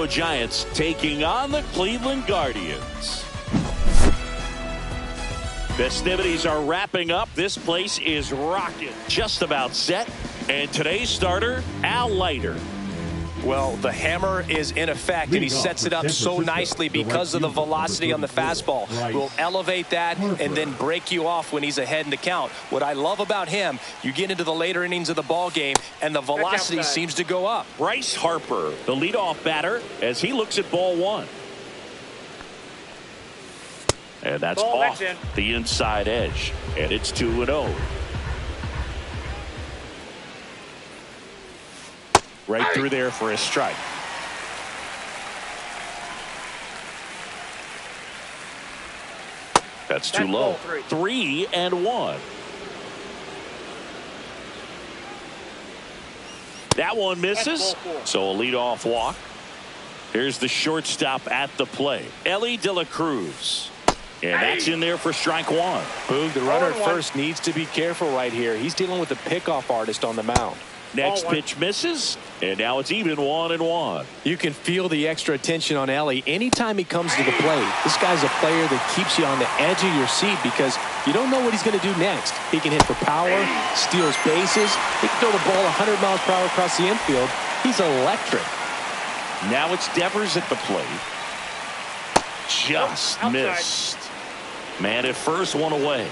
Metro Giants taking on the Cleveland Guardians. Festivities are wrapping up. This place is rocking. Just about set. And today's starter, Al Leiter. Well, the hammer is in effect, and he sets it up so nicely because of the velocity on the fastball. Will elevate that and then break you off when he's ahead in the count. What I love about him, you get into the later innings of the ball game, and the velocity seems to go up. Bryce Harper, the leadoff batter, as he looks at ball one. And that's off the inside edge, and it's 2-0. Right through there for a strike. That's too low. 3-1. That one misses. So a leadoff walk. Here's the shortstop at the plate, Ellie De La Cruz. And that's in there for strike one. Boog, the runner at first needs to be careful right here. He's dealing with a pickoff artist on the mound. Next pitch misses, and now it's even 1-1. You can feel the extra attention on Ellie anytime he comes to the plate. This guy's a player that keeps you on the edge of your seat because you don't know what he's going to do next. He can hit for power, steals bases. He can throw the ball 100 miles per hour across the infield. He's electric. Now it's Devers at the plate. Just missed. Man at first, one away.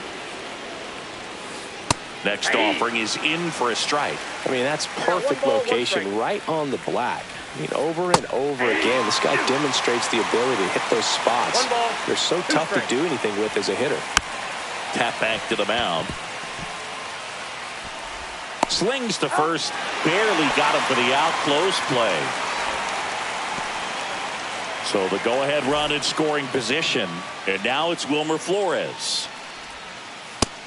Next offering is in for a strike. I mean, that's perfect location right on the black. I mean, over and over again, this guy demonstrates the ability to hit those spots. They're so tough to do anything with as a hitter. Tap back to the mound. Slings to first. Barely got him for the out. Close play. So the go-ahead run in scoring position. And now it's Wilmer Flores.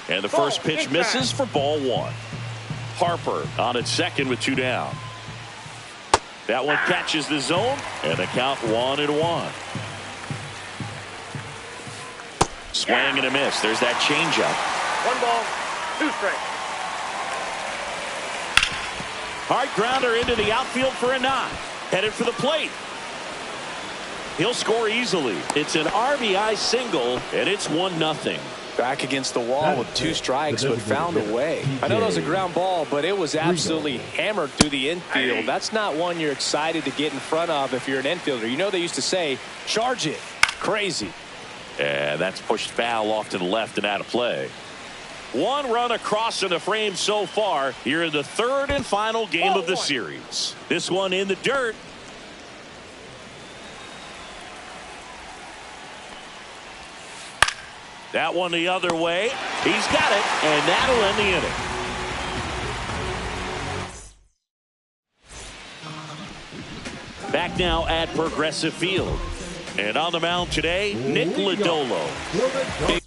And the first pitch misses for ball one. Harper on at second with 2 down. That one catches the zone, and the count 1-1. Swing and a miss. There's that changeup. 1 ball, 2 strikes. Hard grounder into the outfield for a knock. Headed for the plate. He'll score easily. It's an RBI single, and it's 1-0. Back against the wall with 2 strikes, but found a way. I know that was a ground ball, but it was absolutely hammered through the infield. That's not one you're excited to get in front of if you're an infielder. You know they used to say, charge it. Crazy. And that's pushed foul off to the left and out of play. 1 run across in the frame so far here in the 3rd and final game of the series. This one in the dirt. That one the other way. He's got it, and that'll end the inning. Back now at Progressive Field. And on the mound today, Nick Lodolo.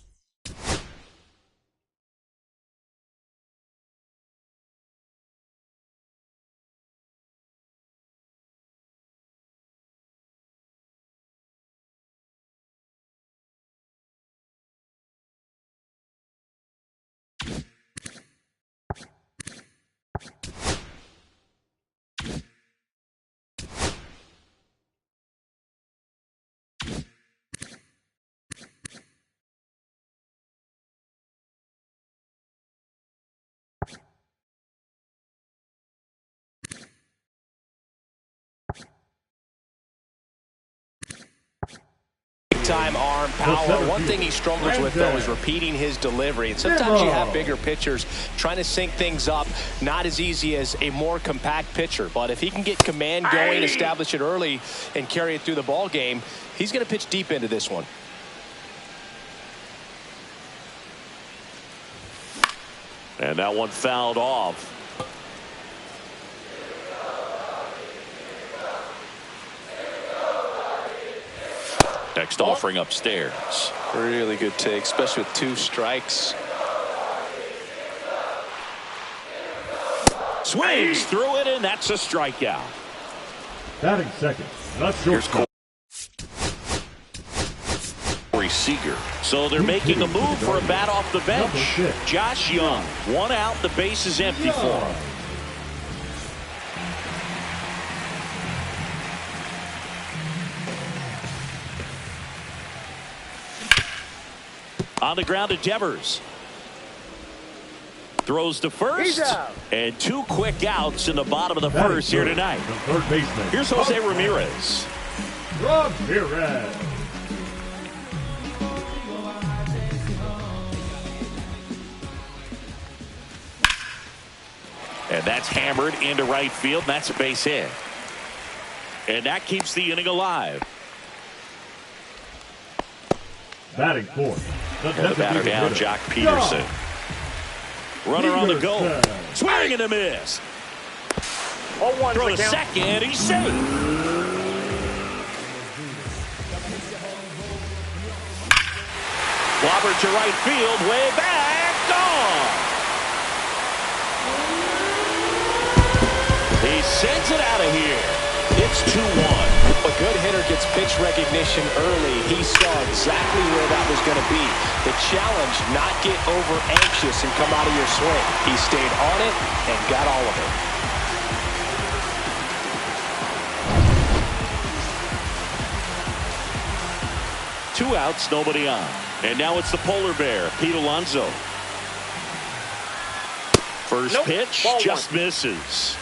Time arm power. One thing he struggles with, though, is repeating his delivery. And sometimes you have bigger pitchers trying to sync things up. Not as easy as a more compact pitcher. But if he can get command going, establish it early, and carry it through the ball game, he's going to pitch deep into this one. And that one fouled off. Next offering upstairs. Really good take, especially with 2 strikes. Swings through it, and that's a strikeout. Batting second. Here's Corey Seager. So they're making a move for a bat off the bench. Josh Young. 1 out. The base is empty for him. On the ground to Devers. Throws to first. And 2 quick outs in the bottom of the first here tonight. The third baseman. Here's Jose Ramirez. Ramirez. And that's hammered into right field. And that's a base hit. And that keeps the inning alive. Batting fourth. The batter down, Jock Peterson. Runner on the go. Swing and a miss. Throw to second. He's safe. Wobber to right field. Way back. Gone. He sends it out of here. It's 2-1. A good hitter gets pitch recognition early. He saw exactly where that was going to be. The challenge, not get over anxious and come out of your swing. He stayed on it and got all of it. Two outs, nobody on. And now it's the polar bear, Pete Alonso. First pitch, just misses.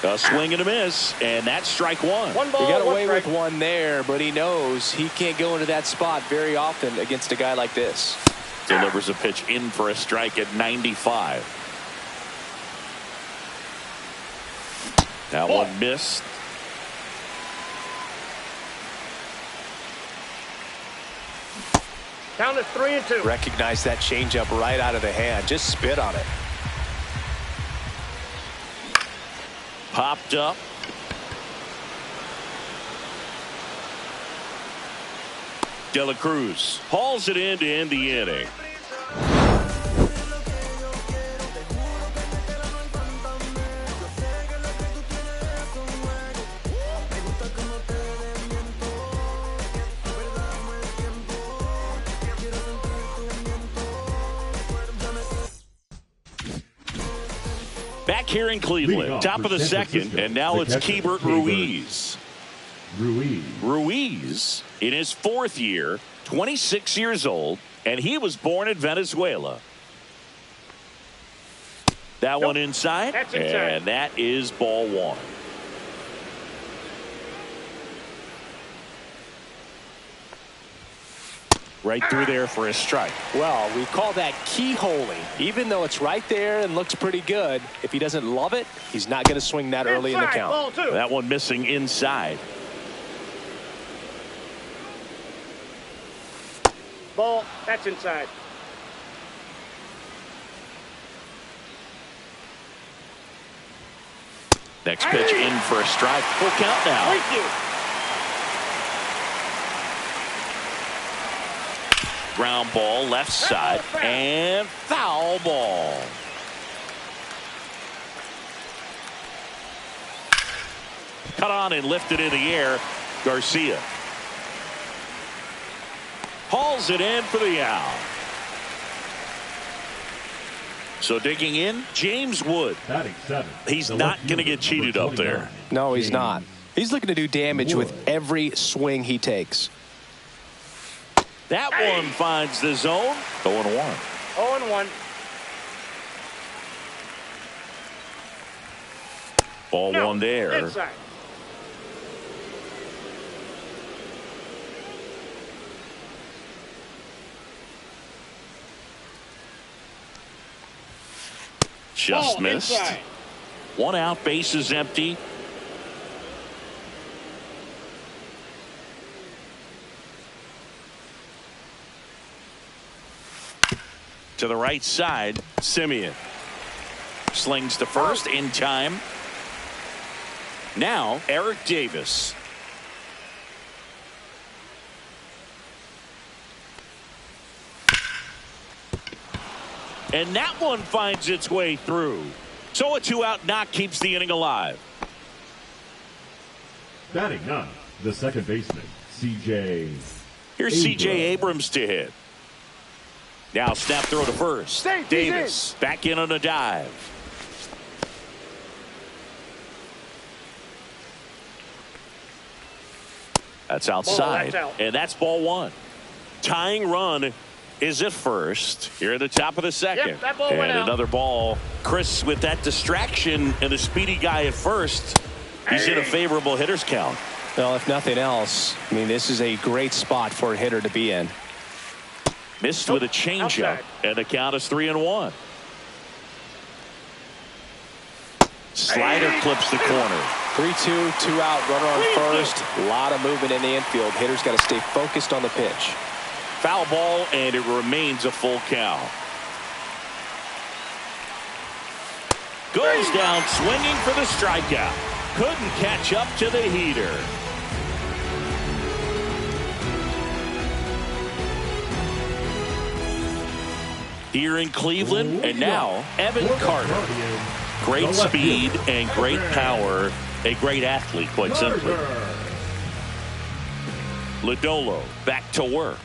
A swing and a miss, and that's strike one. He got away with one there, but he knows he can't go into that spot very often against a guy like this. Delivers a pitch in for a strike at 95. That one missed. Count is 3-2. Recognize that changeup right out of the hand. Just spit on it. Popped up. De La Cruz hauls it in to end the inning. Back here in Cleveland, top of the second, and now it's Keibert Ruiz. Ruiz, in his 4th year, 26 years old, and he was born in Venezuela. That one inside, and that is ball one. Right through there for a strike. Well, we call that keyholing. Even though it's right there and looks pretty good, if he doesn't love it, he's not going to swing that early in the count. That one missing inside. Ball, that's inside. Next pitch in for a strike. Full count now. Thank you. Ground ball left side and foul ball. Cut on and lifted in the air. Garcia hauls it in for the out. So digging in, James Wood. He's not going to get cheated up there. No, he's not. He's looking to do damage with every swing he takes. That one finds the zone. 0-1. 0-1. Ball one there. Inside. Just missed. Inside. 1 out, bases empty. To the right side, Simeon slings to first in time. Now Eric Davis. And that one finds its way through. So a 2-out knock keeps the inning alive. Batting 9, the second baseman, C.J. Here's C.J. Abrams to hit. Now snap throw to first. Davis back in on a dive. That's outside. That's out. And that's ball one. Tying run is at first here at the top of the second. Yep, that ball went and out. another ball. Chris, with that distraction and a speedy guy at first, he's in a favorable hitter's count. Well, if nothing else, I mean, this is a great spot for a hitter to be in. Missed with a changeup, and the count is 3-1. Slider clips the corner. 3-2, 2 out, runner on first. A lot of movement in the infield. Hitter's got to stay focused on the pitch. Foul ball, and it remains a full count. Goes down swinging for the strikeout. Couldn't catch up to the heater. Here in Cleveland, and now Evan Carter. Great speed and great power. A great athlete, quite simply. Lodolo back to work.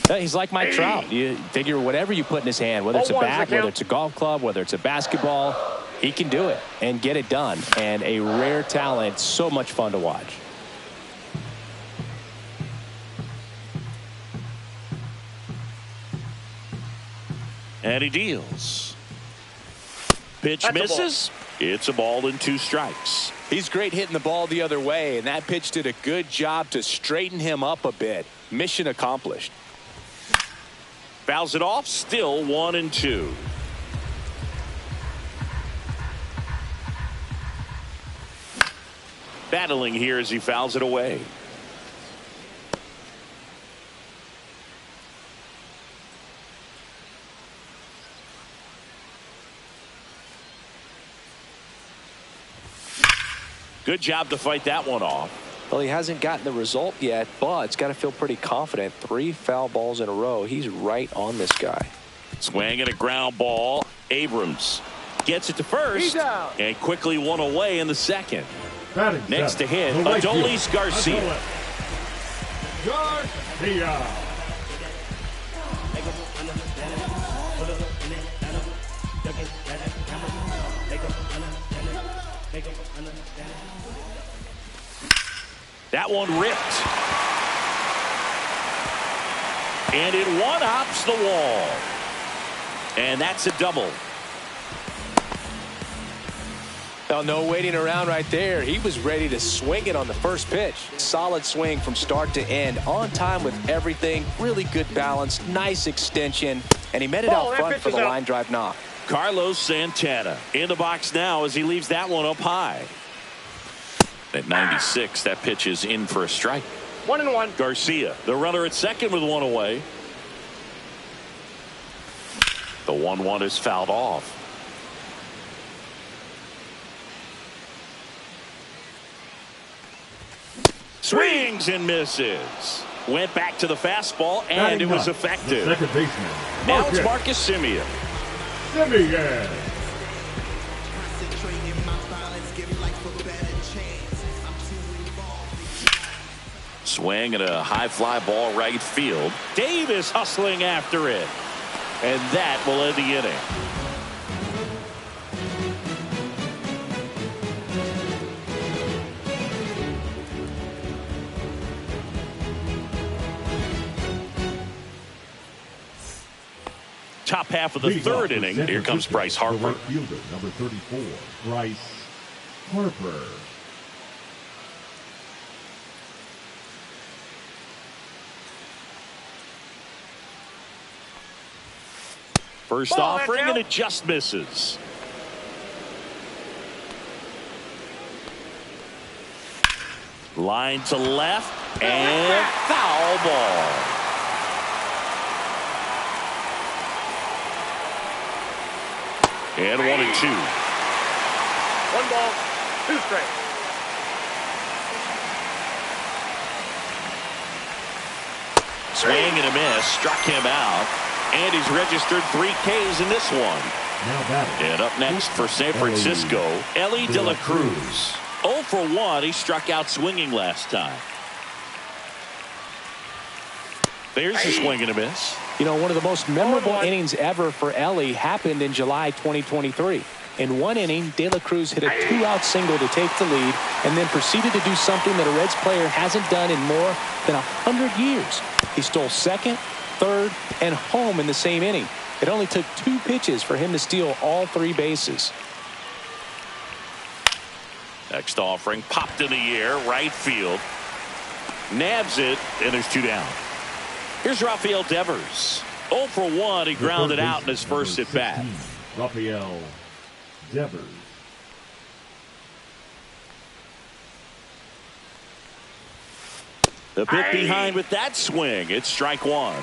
He's like Mike Trout. You figure whatever you put in his hand, whether it's a bat, whether it's a golf club, whether it's a basketball, he can do it and get it done. And a rare talent, so much fun to watch. And he deals. Pitch misses. It's a ball and 2 strikes. He's great hitting the ball the other way, and that pitch did a good job to straighten him up a bit. Mission accomplished. Fouls it off. Still 1-2. Battling here as he fouls it away. Good job to fight that one off. Well, he hasn't gotten the result yet, but it's got to feel pretty confident. 3 foul balls in a row. He's right on this guy. Swing and a ground ball. Abrams gets it to first and quickly one away in the second. Next to hit, Adolis Garcia. That one ripped. And it one-hops the wall. And that's a double. Well, no waiting around right there. He was ready to swing it on the first pitch. Solid swing from start to end. On time with everything. Really good balance. Nice extension. And he met it out front for the line drive knock. Carlos Santana in the box now as he leaves that one up high. At 96, that pitch is in for a strike. 1-1. Garcia, the runner at second with one away. The 1-1 is fouled off. Swings and misses. Went back to the fastball, and it was effective. Second baseman. Now it's Marcus Semien. Swing and a high fly ball right field. Davis hustling after it. And that will end the inning. Top half of the third inning. Here comes Bryce Harper. Fielder, number 34, Bryce Harper. First offering, and it just misses. Line to left, and foul ball. And 1-2. 1 ball, 2 strikes. Swing and a miss, struck him out. And he's registered 3 Ks in this one. And up next for San Francisco, Ellie De La Cruz. 0 for 1. He struck out swinging last time. There's a swing and a miss. You know, one of the most memorable innings ever for Ellie happened in July 2023. In one inning, De La Cruz hit a 2-out single to take the lead and then proceeded to do something that a Reds player hasn't done in more than 100 years. He stole second, third, and home in the same inning. It only took 2 pitches for him to steal all 3 bases. Next offering popped in the air, right field. Nabs it, and there's 2 down. Here's Rafael Devers. 0 for 1. He grounded out in his first at bat. Rafael Devers. The bit behind with that swing. It's strike 1.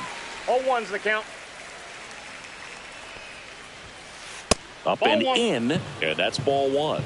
0-1's the count. Up Ball and 1. in, and that's ball 1.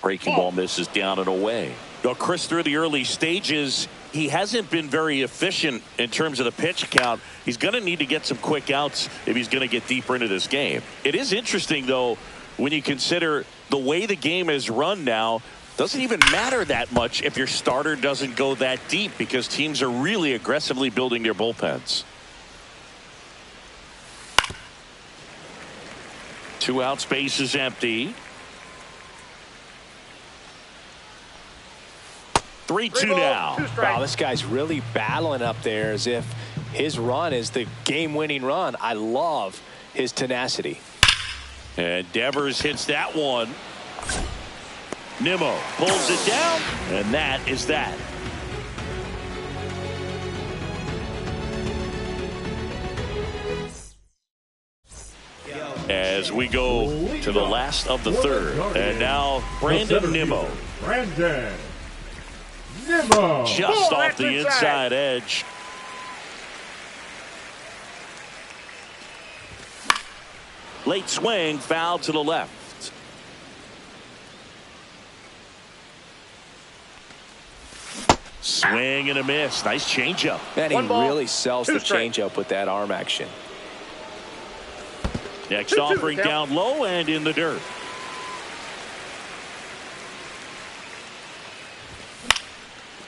Breaking ball misses down and away. Now, Chris, through the early stages, he hasn't been very efficient in terms of the pitch count. He's going to need to get some quick outs if he's going to get deeper into this game. It is interesting, though, when you consider the way the game is run now. Doesn't even matter that much if your starter doesn't go that deep, because teams are really aggressively building their bullpens. 2 out, space is empty. 3-2 now. Wow, this guy's really battling up there as if his run is the game-winning run. I love his tenacity. And Devers hits that one. Nimmo pulls it down, and that is that. As we go to the last of the third, and now Brandon Nimmo. Brandon Nimmo. Just off the inside edge. Late swing, foul to the left. Swing and a miss. Nice changeup. And he really sells the changeup with that arm action. Next offering down low and in the dirt.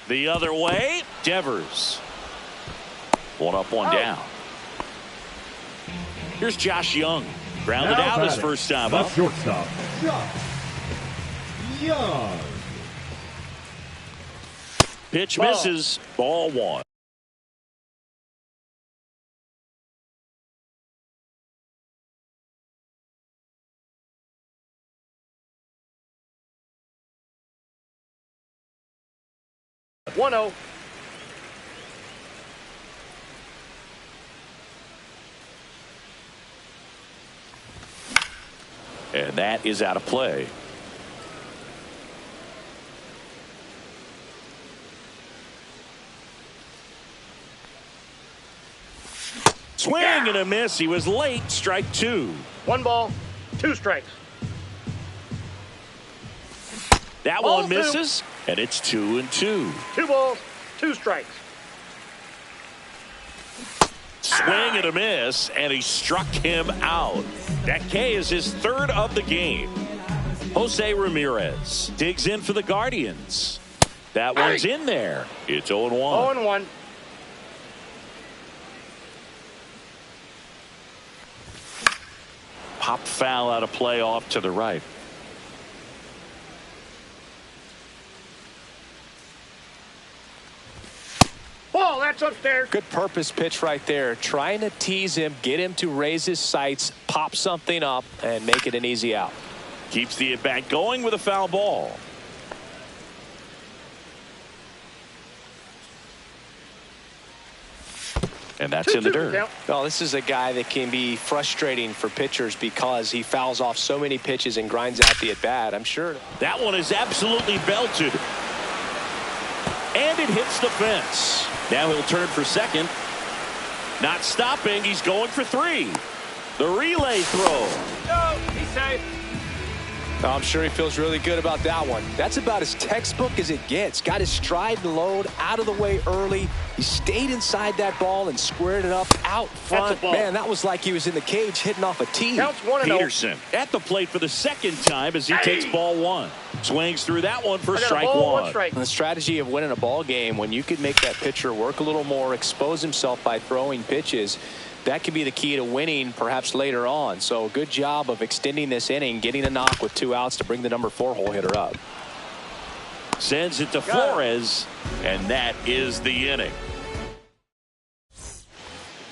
The other way, Devers. 1 up, 1 down. Here's Josh Young. Grounded out his first time up. Shortstop, Josh Young. Pitch misses. Ball 1. One-0. And that is out of play. Swing and a miss. He was late. Strike 2. 1 ball, 2 strikes. That one misses, and it's 2-2. 2 balls, 2 strikes. Swing and a miss, and he struck him out. That K is his 3rd of the game. Jose Ramirez digs in for the Guardians. That one's in there. It's 0-1. 0-1. Popped foul out of play off to the right. Ball, that's upstairs. Good purpose pitch right there. Trying to tease him, get him to raise his sights, pop something up, and make it an easy out. Keeps the at-bat going with a foul ball. And that's in the dirt. Well, this is a guy that can be frustrating for pitchers because he fouls off so many pitches and grinds out the at-bat, I'm sure. That one is absolutely belted. And it hits the fence. Now he'll turn for second. Not stopping. He's going for 3. The relay throw. No, he's safe. I'm sure he feels really good about that one. That's about as textbook as it gets. Got his stride and load out of the way early. He stayed inside that ball and squared it up out front. Man, that was like he was in the cage hitting off a tee. Counts 1-0. Peterson at the plate for the second time as he takes ball 1. Swings through that one for strike 1. The strategy of winning a ball game, when you could make that pitcher work a little more, expose himself by throwing pitches, that could be the key to winning perhaps later on. So good job of extending this inning, getting a knock with 2 outs to bring the number 4 hole hitter up. Sends it to Flores, and that is the inning.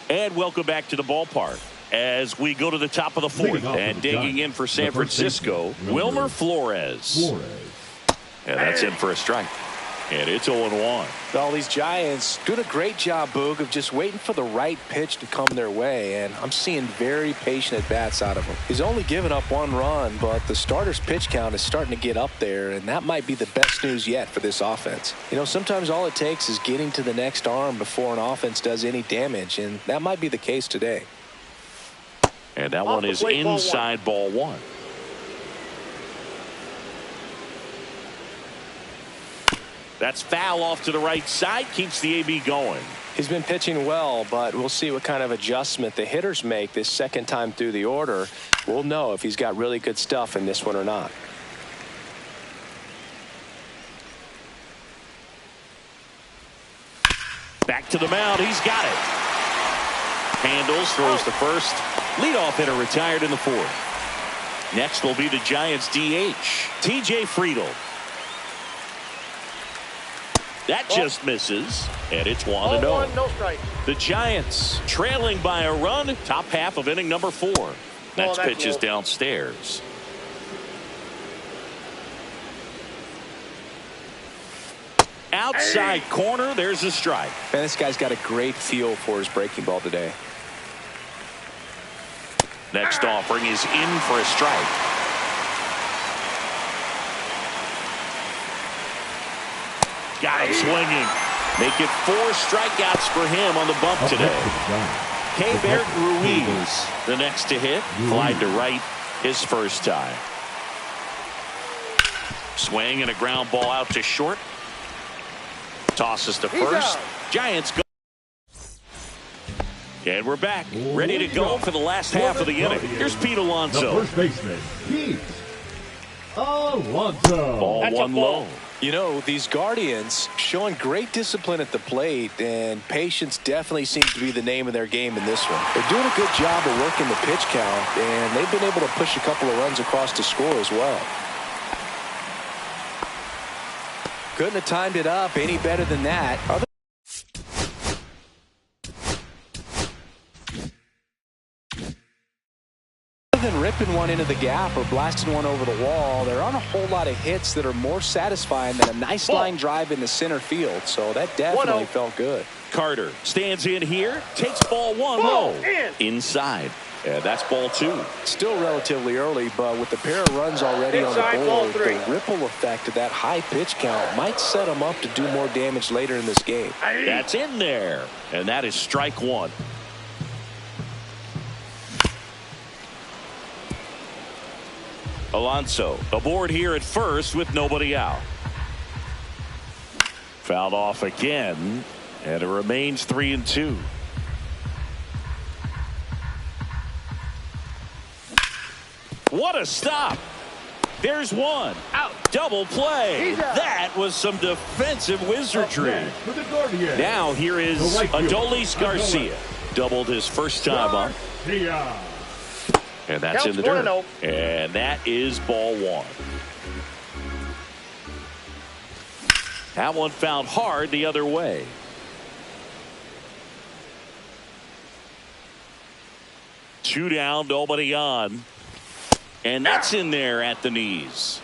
And welcome back to the ballpark as we go to the top of the 4th. And digging in for San Francisco, Wilmer Flores. And that's in for a strike. And it's 0-1. Well, these Giants doing a great job, Boog, of just waiting for the right pitch to come their way, and I'm seeing very patient at-bats out of him. He's only given up 1 run, but the starter's pitch count is starting to get up there, and that might be the best news yet for this offense. You know, sometimes all it takes is getting to the next arm before an offense does any damage, and that might be the case today. And that one is inside ball 1. That's foul off to the right side. Keeps the AB going. He's been pitching well, but we'll see what kind of adjustment the hitters make this second time through the order. We'll know if he's got really good stuff in this one or not. Back to the mound. He's got it. Handles, throws to first. Leadoff hitter retired in the 4th. Next will be the Giants DH, TJ Friedl. That just misses, and it's 1-0. No strike. The Giants trailing by a run, top half of inning number 4. Next pitch is downstairs. Outside corner, there's a strike. Man, this guy's got a great feel for his breaking ball today. Next offering is in for a strike. Got him swinging. Make it 4 strikeouts for him on the bump today. Keibert Ruiz, the next to hit. Fly to right his first time. Swing and a ground ball out to short. Tosses to first. Giants go. And we're back. Ready to go for the last half of the inning. Here's Pete Alonso. The first baseman, Pete Alonso. Ball 1 low. You know, these Guardians showing great discipline at the plate, and patience definitely seems to be the name of their game in this one. They're doing a good job of working the pitch count, and they've been able to push a couple of runs across to score as well. Couldn't have timed it up any better than that. Than ripping one into the gap or blasting one over the wall, there aren't a whole lot of hits that are more satisfying than a nice line drive into center field, so that definitely felt good. Carter stands in here, takes ball 1 low. Inside. And that's ball 2. Still relatively early, but with the pair of runs already on the board, the ripple effect of that high pitch count might set them up to do more damage later in this game. That's in there, and that is strike 1. Alonso aboard here at first with nobody out. Fouled off again, and it remains 3-2. What a stop. There's one. Out. Double play. That was some defensive wizardry. Now here is Adolis Garcia. Doubled his first time up. And that's in the dirt. And that is ball 1. That one found hard the other way. Two down, nobody on. And that's in there at the knees.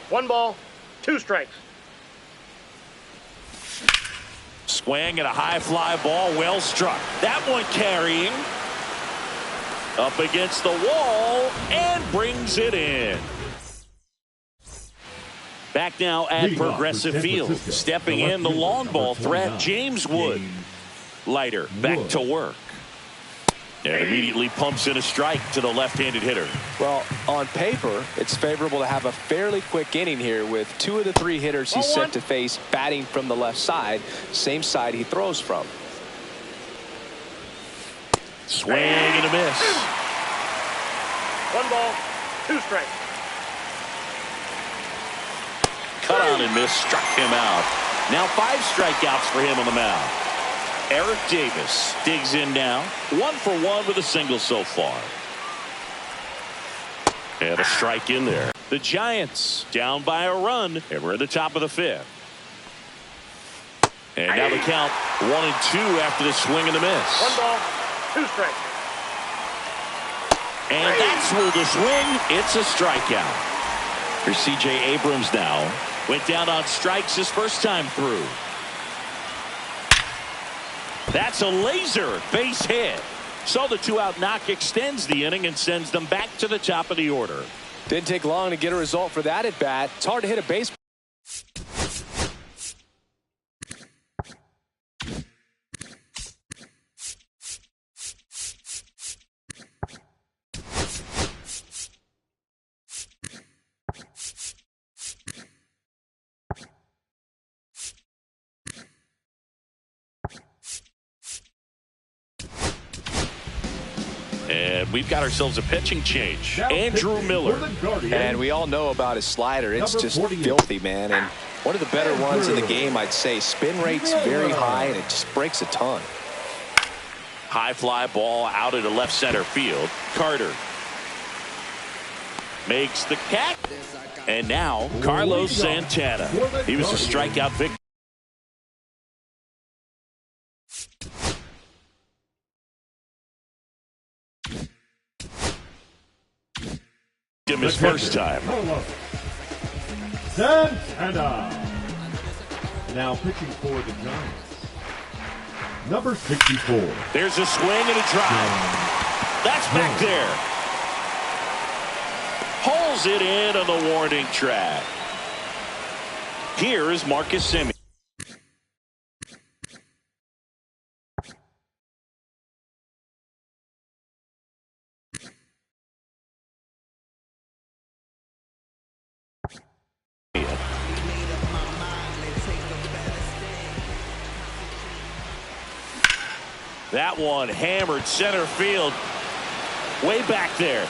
1 ball, 2 strikes. Swing and a high fly ball, well struck. That one carrying. Up against the wall and brings it in. Back now at Progressive Field. Stepping in the long ball threat, James Wood. Leiter back to work. And immediately pumps in a strike to the left-handed hitter. Well, on paper, it's favorable to have a fairly quick inning here with 2 of the 3 hitters he's set to face batting from the left side, same side he throws from. Swing and a miss. 1 ball, 2 strikes. Cut on and miss, struck him out. Now 5 strikeouts for him on the mound. Eric Davis digs in now. 1 for 1 with a single so far. And a strike in there. The Giants down by a run, and we're at the top of the 5th. And now the count 1-2 after the swing and the miss. 1 ball, 2 strikes. And that's with the swing. It's a strikeout. Here's C.J. Abrams now. Went down on strikes his first time through. That's a laser base hit. So the 2-out knock extends the inning and sends them back to the top of the order. Didn't take long to get a result for that at bat. It's hard to hit a baseball. And we've got ourselves a pitching change. Andrew Miller. And we all know about his slider. It's just filthy, man. And one of the better ones in the game, I'd say. Spin rate's very high, and it just breaks a ton. High fly ball out into left center field. Carter makes the catch. And now Carlos Santana. He was a strikeout victim. His first time. Santana. Now pitching for the Giants. Number 64. There's a swing and a drive. That's back there. Pulls it in on the warning track. Here is Marcus Semien. That one hammered center field. Way back there.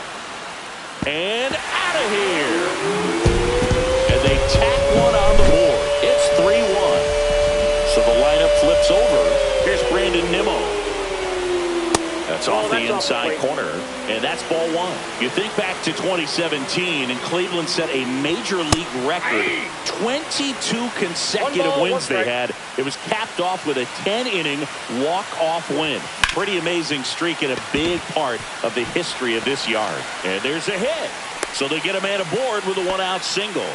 And out of here. And they tack one on the board. It's 3-1. So the lineup flips over. Here's Brandon Nimmo. That's off the inside corner. And that's ball 1. You think back to 2017, and Cleveland set a major league record. 22 consecutive wins they had. It was capped off with a 10-inning walk-off win. Pretty amazing streak and a big part of the history of this yard. And there's a hit. So they get a man aboard with a 1-out single.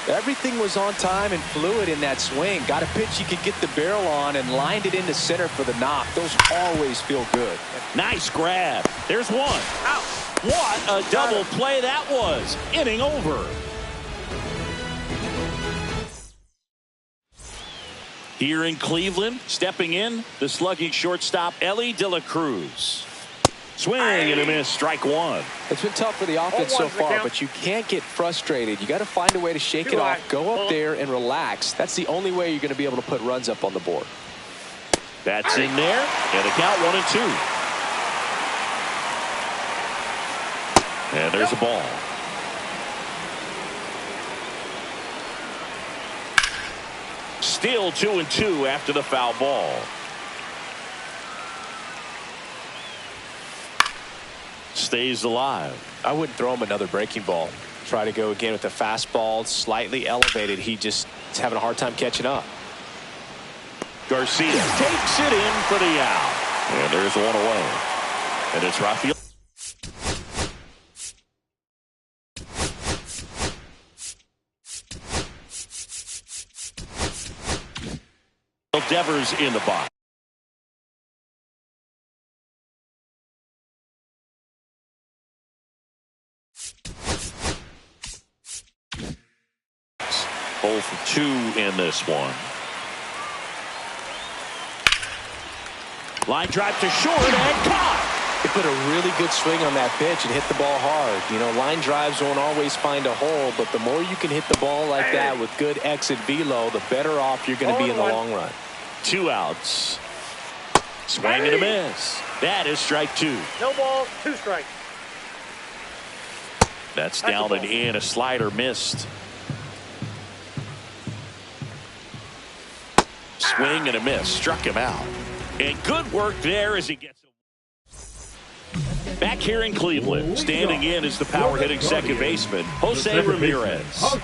Everything was on time and fluid in that swing. Got a pitch you could get the barrel on and lined it into center for the knock. Those always feel good. Nice grab. There's one. Out. What a double play that was. Inning over. Here in Cleveland, stepping in, the slugging shortstop, Ellie De La Cruz. Swing and a miss, strike 1. It's been tough for the offense so far, but you can't get frustrated. You got to find a way to shake it off, go up there and relax. That's the only way you're going to be able to put runs up on the board. That's in there, and the count 1-2. And there's a ball. Still 2-2 after the foul ball. Stays alive. I wouldn't throw him another breaking ball. Try to go again with the fastball, slightly elevated. He just is having a hard time catching up. Garcia takes it in for the out. And there's one away. And it's Rafael. Devers in the box. Hole for 2 in this one. Line drive to short and caught. He put a really good swing on that pitch and hit the ball hard. You know, line drives won't always find a hole, but the more you can hit the ball like that with good exit velo, the better off you're going to be in the long run. 2 outs. Swing and a miss. That is strike 2. No balls, 2 strikes. That's down and in. A slider missed. swing and a miss. Struck him out. And good work there as he gets him. Back here in Cleveland, standing in is the power hitting second baseman, Jose Ramirez.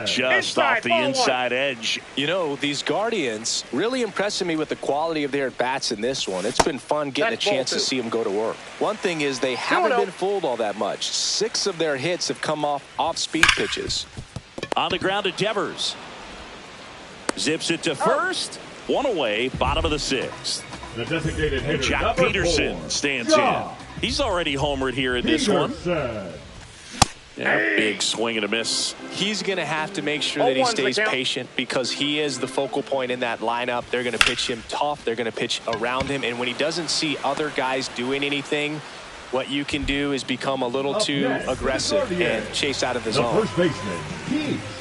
Just off the inside edge. You know, these Guardians really impressing me with the quality of their at-bats in this one. It's been fun getting a chance to see them go to work. One thing is they haven't been fooled all that much. 6 of their hits have come off speed pitches. On the ground at Devers. Zips it to first. One away, bottom of the 6th. The designated hitter, Jack Peterson stands in. He's already homered here in this one. Yeah, big swing and a miss. He's going to have to make sure that he stays patient because he is the focal point in that lineup. They're going to pitch him tough. They're going to pitch around him. And when he doesn't see other guys doing anything, what you can do is become a little too aggressive and chase out of the zone. First baseman, Keith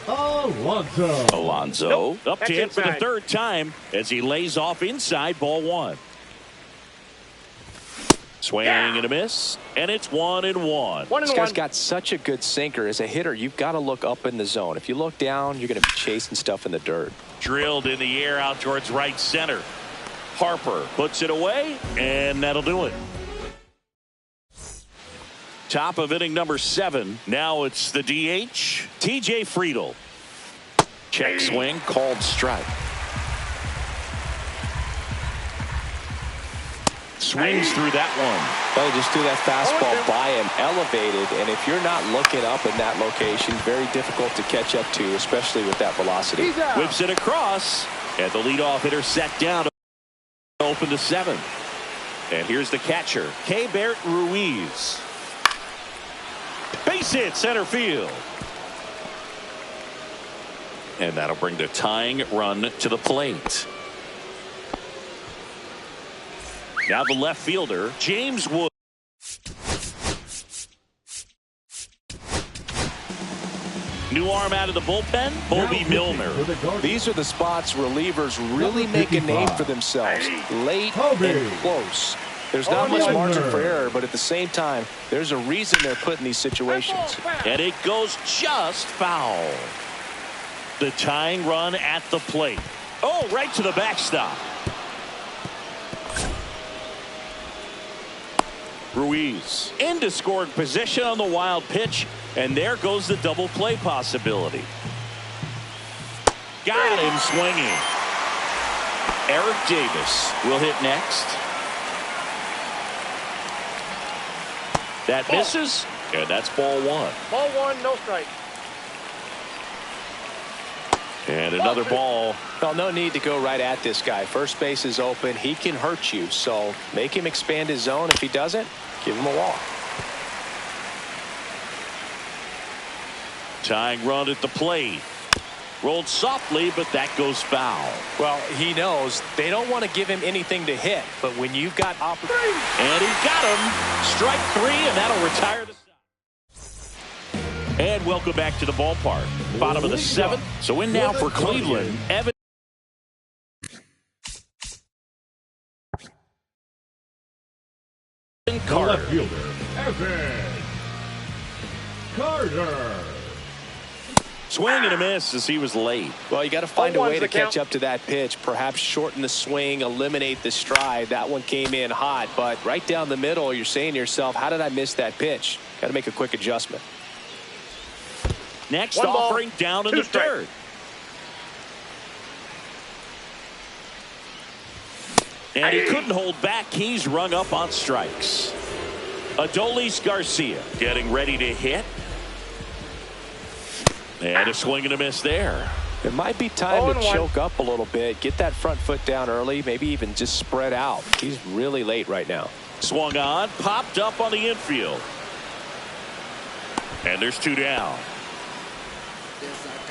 Alonso up to hit for the 3rd time as he lays off inside, ball 1. Swing and a miss, and it's 1-1. This guy's got such a good sinker. As a hitter, you've got to look up in the zone. If you look down, you're going to be chasing stuff in the dirt. Drilled in the air out towards right center. Harper puts it away, and that'll do it. Top of inning number 7. Now it's the DH, TJ Friedl. Check swing, called strike. Swings through that one. Well, just threw that fastball by him, elevated, and if you're not looking up in that location, very difficult to catch up to, especially with that velocity. Whips it across, and the leadoff hitter set down to open the 7th. And here's the catcher, Keibert Ruiz. Base hit center field. And that'll bring the tying run to the plate. Now the left fielder, James Wood. New arm out of the bullpen, Bobby Milner. These are the spots relievers really make a name for themselves. Late and close. There's not much margin for error, but at the same time, there's a reason they're put in these situations. And it goes just foul. The tying run at the plate. Oh, right to the backstop. Ruiz into scoring position on the wild pitch, and there goes the double play possibility. Got him swinging. Eric Davis will hit next. That misses, and that's ball 1. Ball 1, no strike. And another ball. Well, no need to go right at this guy. First base is open. He can hurt you, so make him expand his zone. If he doesn't, give him a walk. Tying run at the plate. Rolled softly, but that goes foul. Well, he knows they don't want to give him anything to hit, but when you've got opportunity. And he got him. Strike 3, and that'll retire the side. And welcome back to the ballpark. Bottom of the 7th. So in now for Cleveland, Evan Carter. Left fielder, Evan Carter. Swing and a miss as he was late. Well, you got to find a way to catch up to that pitch. Perhaps shorten the swing, eliminate the stride. That one came in hot, but right down the middle, you're saying to yourself, how did I miss that pitch? Got to make a quick adjustment. Next offering down in the 3rd. And he couldn't hold back. He's rung up on strikes. Adolis Garcia getting ready to hit. And a swing and a miss there. It might be time to choke up a little bit. Get that front foot down early. Maybe even just spread out. He's really late right now. Swung on. Popped up on the infield. And there's 2 down.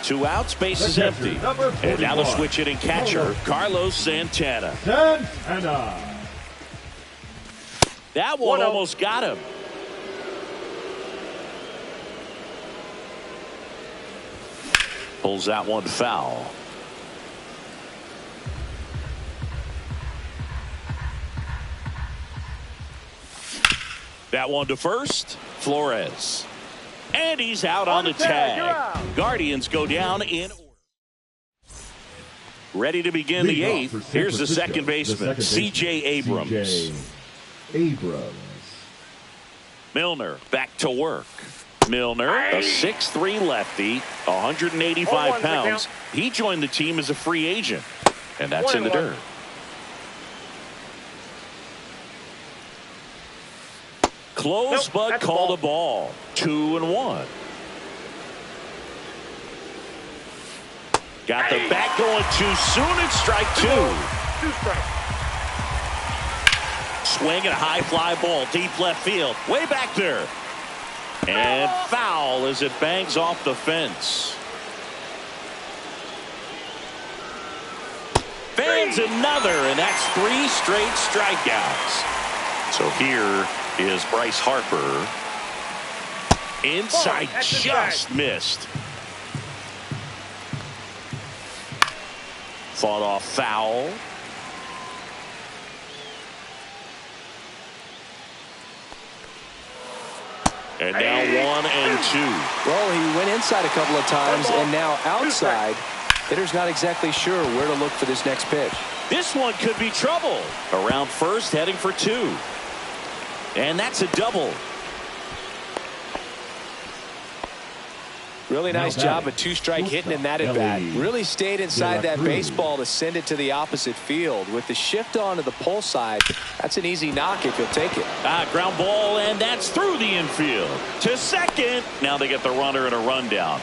2 outs, base is empty. And now the switch hitting catcher, Carlos Santana. That one almost got him. Pulls that one foul. That one to first, Flores. And he's out on the tag. Guardians go down in order. Ready to begin the eighth. Here's the second baseman, C.J. Abrams. C.J. Abrams. Milner back to work. Milner, a 6'3 lefty, 185 pounds. He joined the team as a free agent, and that's in the dirt. Close, but called a ball. 2-1. Got the bat going too soon. It's strike two. Swing and a high fly ball, deep left field, way back there. And foul as it bangs off the fence. Fans another, and that's 3 straight strikeouts. So here is Bryce Harper. Inside, just missed. Fought off foul. And now 1-2. Well, he went inside a couple of times, and now outside. Hitter's not exactly sure where to look for this next pitch. This one could be trouble. Around first, heading for 2. And that's a double. Really nice job of 2-strike hitting in that at bat. Really stayed inside that baseball to send it to the opposite field. With the shift on to the pull side, that's an easy knock if you'll take it. Ground ball, and that's through the infield. To second. Now they get the runner and a rundown.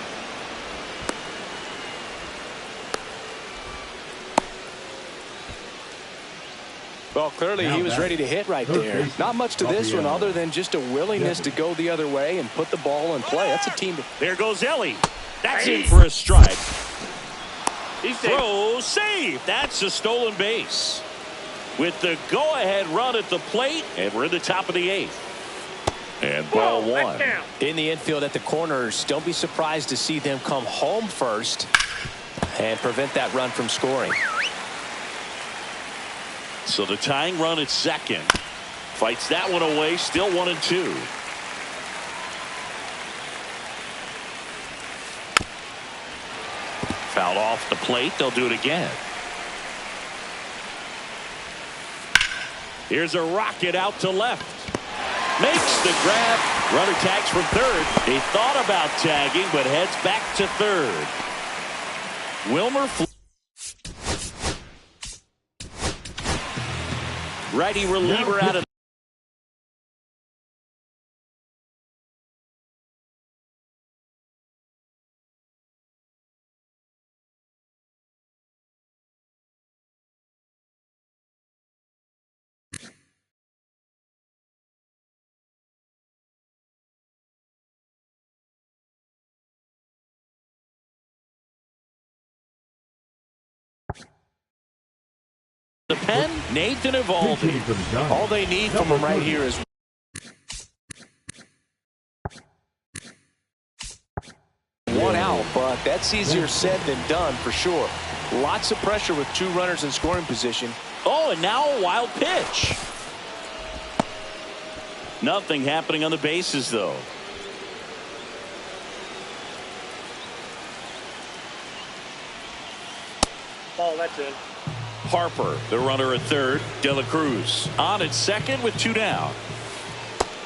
Well, clearly he was ready to hit right there. Not much to this one other than just a willingness to go the other way and put the ball in play. That's a team. There goes Ellie. That's in for a strike. Throw, save. That's a stolen base. With the go-ahead run at the plate, and we're in the top of the 8th. And ball 1. In the infield at the corners, don't be surprised to see them come home first and prevent that run from scoring. So the tying run at second. Fights that one away. Still 1-2. Fouled off the plate. They'll do it again. Here's a rocket out to left. Makes the grab. Runner tags from third. He thought about tagging, but heads back to third. Wilmer. Righty reliever out of. The pen, Nathan Eovaldi. All they need from him right here is one out, but that's easier said than done for sure. Lots of pressure with 2 runners in scoring position. Oh, and now a wild pitch. Nothing happening on the bases, though. Ball, that's it. Harper, the runner at third. De La Cruz on at second with 2 down.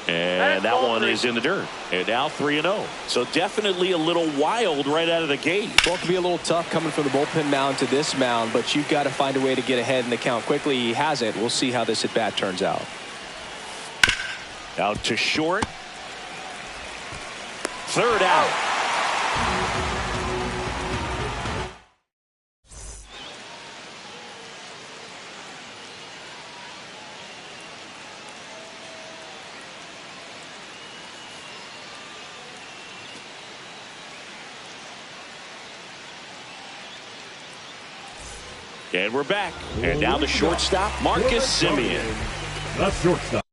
And that one is in the dirt. And now 3-0. So definitely a little wild right out of the gate. Well, it can be a little tough coming from the bullpen mound to this mound, but you've got to find a way to get ahead in the count quickly. He hasn't. We'll see how this at bat turns out. Out to short. Third out. And we're back. And now the shortstop, Marcus Semien. The shortstop.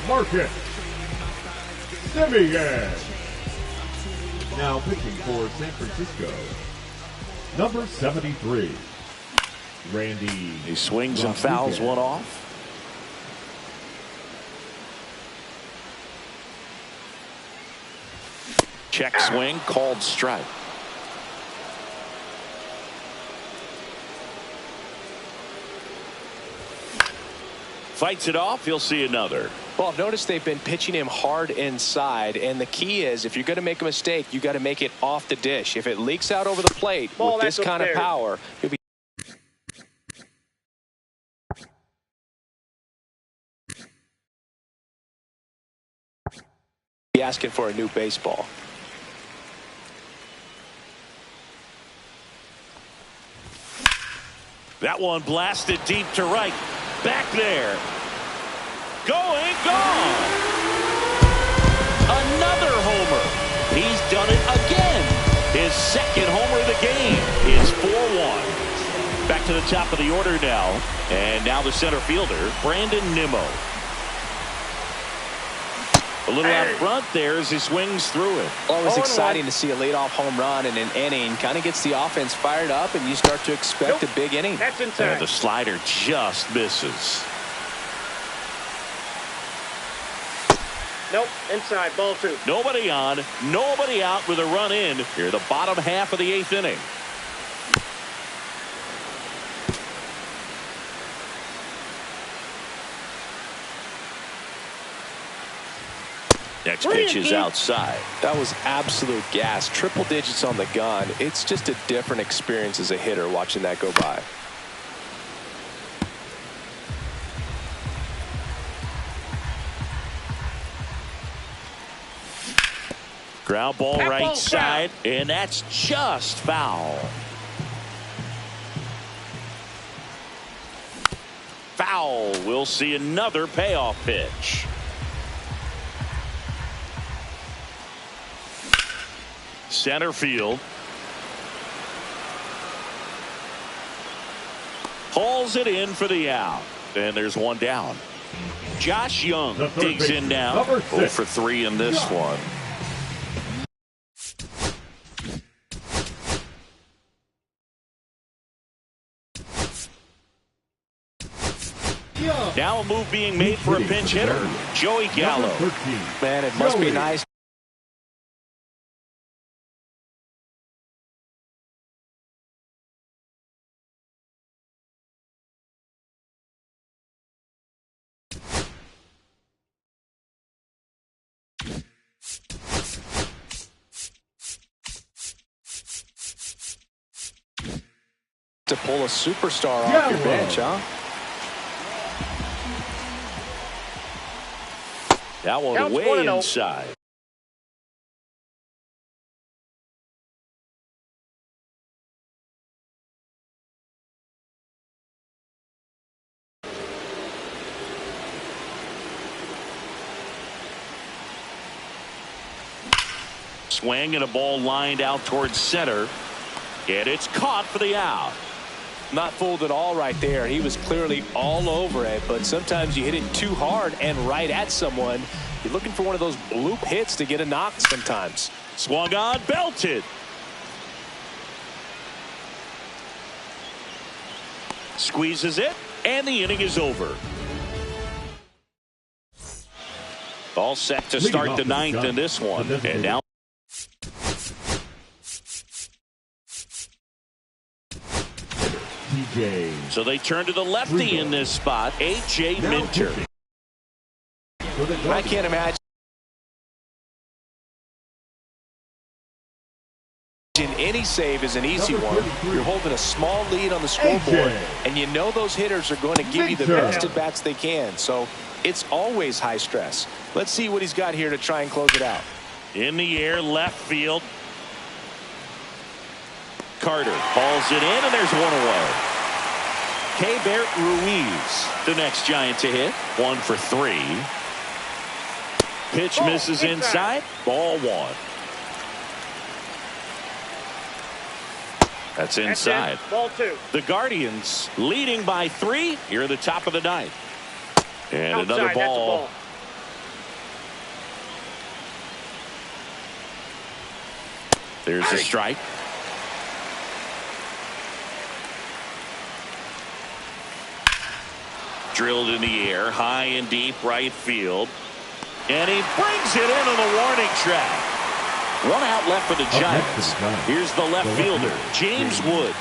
Marcus Semien. Now pitching for San Francisco, number 73, Randy. He swings and fouls one off. Check swing, called strike. Fights it off. He'll see another. Well, notice they've been pitching him hard inside, and the key is if you're going to make a mistake, you got to make it off the dish. If it leaks out over the plate with this kind of power, you'll be asking for a new baseball. That one blasted deep to right. Back there. Going, gone. Another homer. He's done it again. His second homer of the game is 4-1. Back to the top of the order now. And now the center fielder, Brandon Nimmo. A little out front there as he swings through it. Always exciting to see a leadoff home run in an inning. Kind of gets the offense fired up, and you start to expect a big inning. That's inside. And the slider just misses. Nope, inside, ball 2. Nobody on, nobody out with a run in here, the bottom half of the 8th inning. Next pitch is outside. That was absolute gas. Triple digits on the gun. It's just a different experience as a hitter watching that go by. Ground ball right side, and that's just foul. Foul. We'll see another payoff pitch. Center field. Hauls it in for the out. And there's one down. Josh Young digs in now. 0 for 3 in this one. Now a move being made for a pinch hitter, Joey Gallo. Man, it must be nice. To pull a superstar off your bench, huh? That one way inside. Swing and a ball lined out towards center. And it's caught for the out. Not fooled at all right there. He was clearly all over it, but sometimes you hit it too hard and right at someone. You're looking for one of those bloop hits to get a knock sometimes. Swung on, belted. Squeezes it, and the inning is over. All set to start the 9th in this one. And now so they turn to the lefty in this spot, A.J. Minter. I can't imagine any save is an easy one. You're holding a small lead on the scoreboard, and you know those hitters are going to give you the best at-bats they can. So it's always high stress. Let's see what he's got here to try and close it out. In the air, left field. Carter hauls it in, and there's one away. Keibert Ruiz, the next Giant to hit. 1 for 3. Pitch misses inside. Ball 1. That's inside. Ball 2. The Guardians leading by 3 here at the top of the 9th. And outside, another ball. There's a strike. Drilled in the air, high and deep right field. And he brings it into the warning track. One out left for the Giants. Here's the left fielder, James Wood.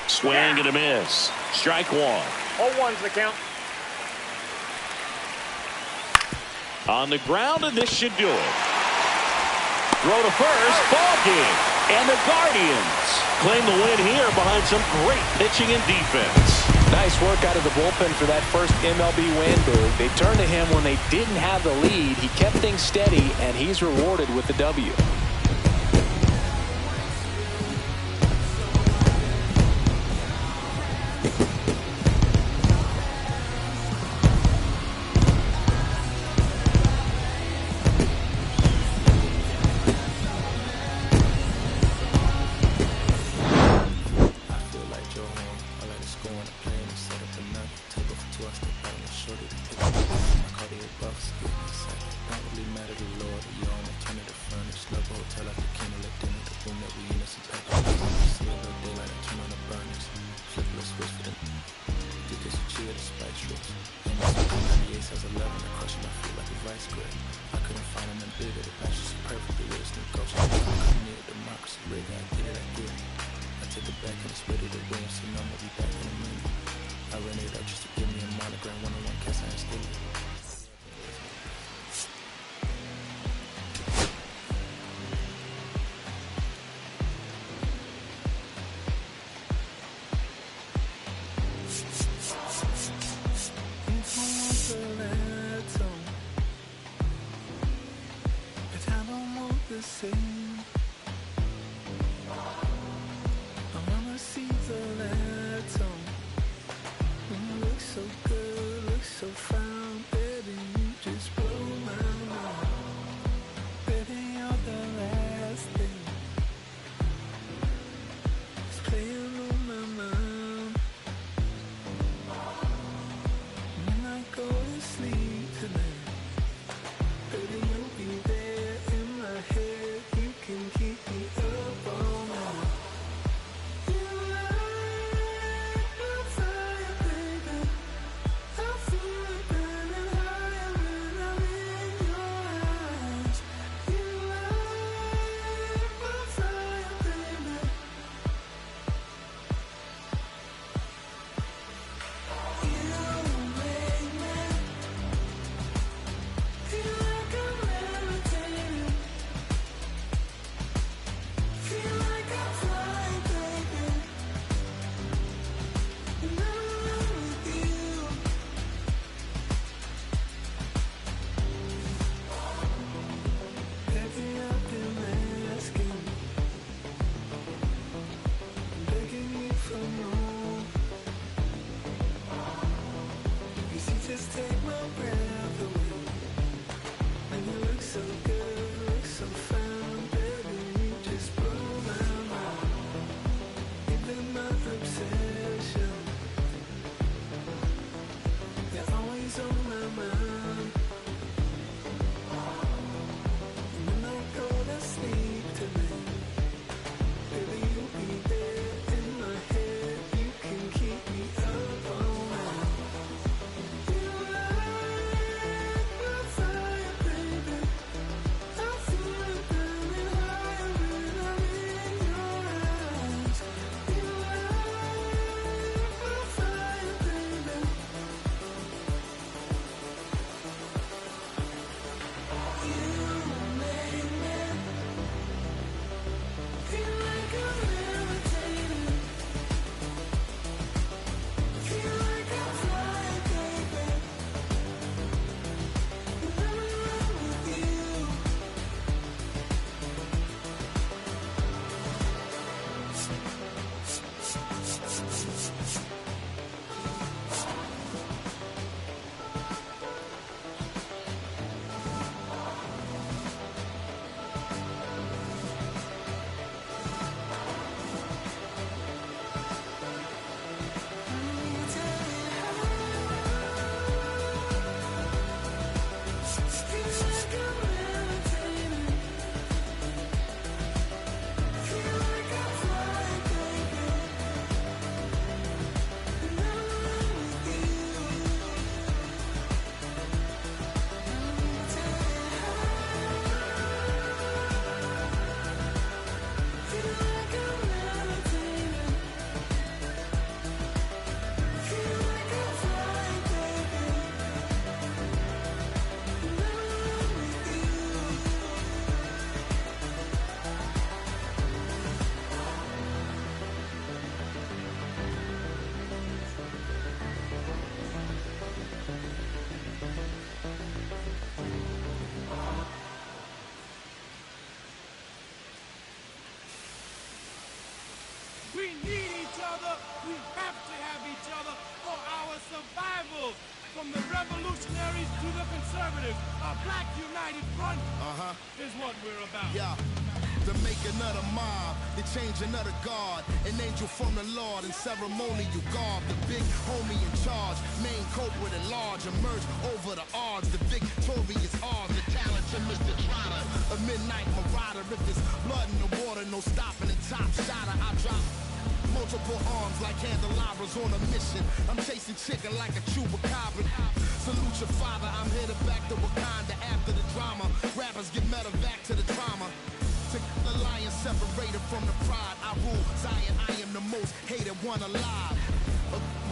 Swing and a miss. Strike one. 0-1's the count. On the ground, and this should do it. Throw to first, ball game. And the Guardians claim the win here behind some great pitching and defense. Nice work out of the bullpen for that first MLB win, Boog. They turned to him when they didn't have the lead. He kept things steady, and he's rewarded with the W. We need each other. We have to have each other for our survival. From the revolutionaries to the conservatives, a black united front is what we're about. Yeah. To make another mob, to change another guard, an angel from the Lord in ceremonial garb, the big homie in charge, main culprit at large, emerge over the odds, the victorious odds, the talented Mr. Trotter, a midnight marauder. If there's blood in the water, no stopping the top shotter. I drop multiple arms like candelabras on a mission. I'm chasing chicken like a chupacabra. Salute your father, I'm headed back to Wakanda after the drama. Rappers get medevac to the trauma. To the lion separated from the pride. I rule Zion, I am the most hated one alive.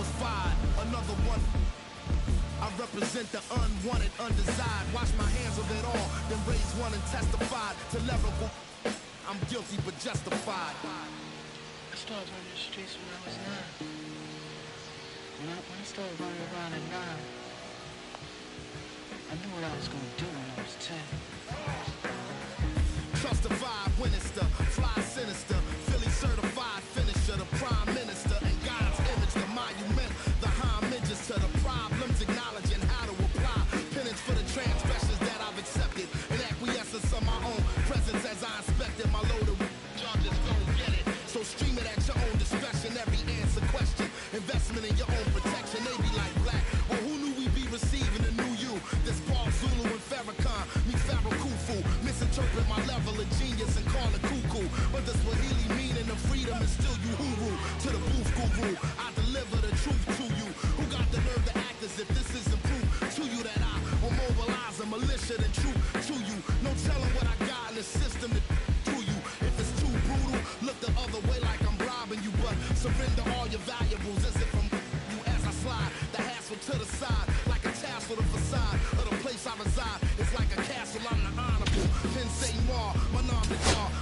Was fired, another one. I represent the unwanted, undesired. Wash my hands of it all, then raise one and testified to lyrical. I'm guilty but justified. I started running the streets when I was 9. When I started running around at 9, I knew what I was gonna do when I was 10. Trust the vibe, Winchester, fly sinister, Philly certified finisher, the prime minister, and God's image, the monument, the homages to the problems, acknowledging how to apply penance for the transgressions that I've accepted, and acquiescence of my own presence as I inspected my loaded charges. Don't get it, so stream it at your own discretion. Every answer question, investment in your own protection. They be like black, well, who knew we'd be receiving a new you? This Paul Zulu and Farrakhan, me Pharaoh Khufu, misinterpret my level of genius and call it cuckoo. But the Swahili meaning of freedom is still you hooroo. To the booth guru, I deliver the truth to you. Who got the nerve to act as if this isn't proof to you that I will mobilize a militia and troop to you? No telling what I got in the system to you. If it's too brutal, look the other way like I'm robbing you. But surrender all your valuables as if I'm you as I slide the hassle to the side like a tassel. The facade of the place I reside is like a castle. I'm the honorable Ken Seymour, my nom de guard.